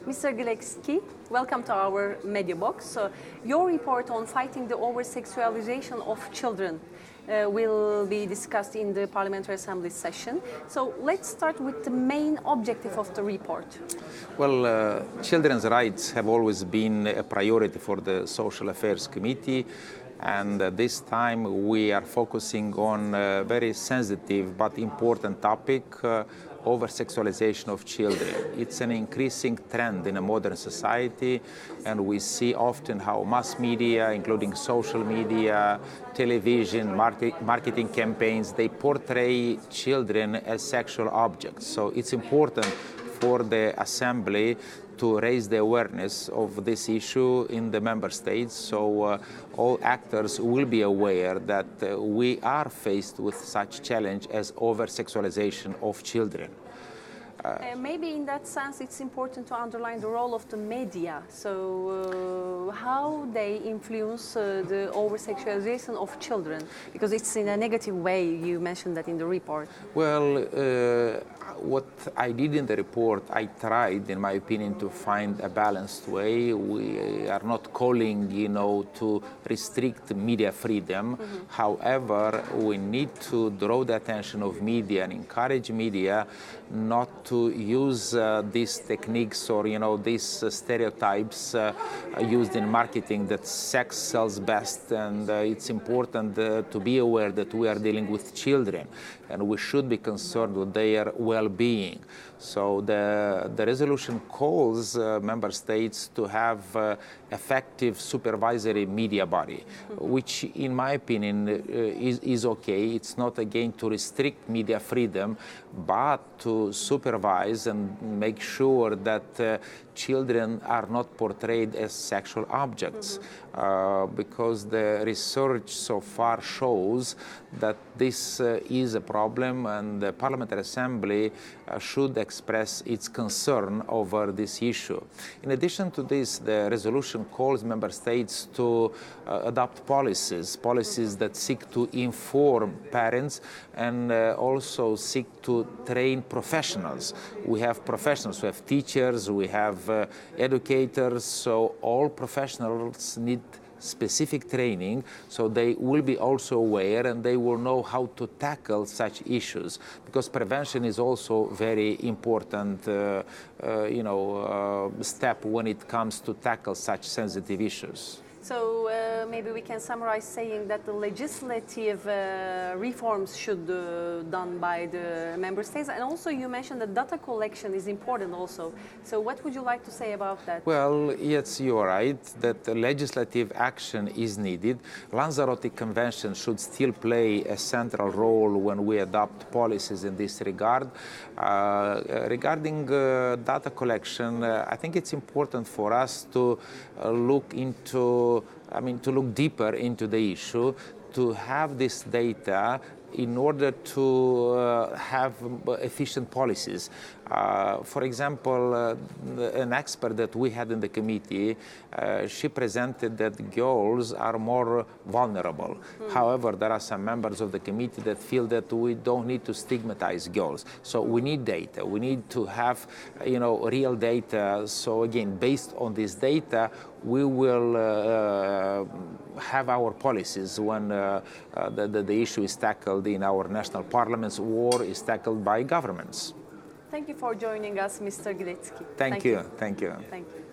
Mr. Giletsky, welcome to our media box. Your report on fighting the over-sexualization of children will be discussed in the Parliamentary Assembly session. So let's start with the main objective of the report. Well, children's rights have always been a priority for the Social Affairs Committee, and this time we are focusing on a very sensitive but important topic, over-sexualization of children. It's an increasing trend in a modern society, and we see often how mass media, including social media, television, marketing campaigns, they portray children as sexual objects. So it's important for the Assembly to raise the awareness of this issue in the member states, so all actors will be aware that we are faced with such challenge as over-sexualization of children. Maybe in that sense it's important to underline the role of the media. So how they influence the over-sexualization of children? Because it's in a negative way, you mentioned that in the report. Well, what I did in the report, I tried, in my opinion, to find a balanced way. We are not calling, to restrict media freedom. However, we need to draw the attention of media and encourage media not to use these techniques or, these stereotypes used in marketing that sex sells best, and it's important to be aware that we are dealing with children and we should be concerned with their well-being. So the resolution calls member states to have effective supervisory media body, which in my opinion is okay. It's not again to restrict media freedom, but to supervise and make sure that children are not portrayed as sexual objects, because the research so far shows that this is a problem, and the Parliamentary Assembly should express its concern over this issue. In addition to this, the resolution calls member states to adopt policies that seek to inform parents and also seek to train professionals. We have professionals, we have teachers, we have educators, so all professionals need specific training, so they will be also aware and they will know how to tackle such issues, because prevention is also very important step when it comes to tackle such sensitive issues. So maybe we can summarize saying that the legislative reforms should be done by the member states, and also you mentioned that data collection is important also. So what would you like to say about that? Well, yes, you are right that legislative action is needed. Lanzarote Convention should still play a central role when we adopt policies in this regard. Regarding data collection, I think it's important for us to look deeper into the issue, to have this data in order to have efficient policies. For example, an expert that we had in the committee, she presented that girls are more vulnerable. However, there are some members of the committee that feel that we don't need to stigmatize girls. So we need data. We need to have, real data. So again, based on this data, we will have our policies when the issue is tackled in our national parliaments or is tackled by governments. Thank you for joining us, Mr. Giletsky. Thank you. Thank you. Thank you.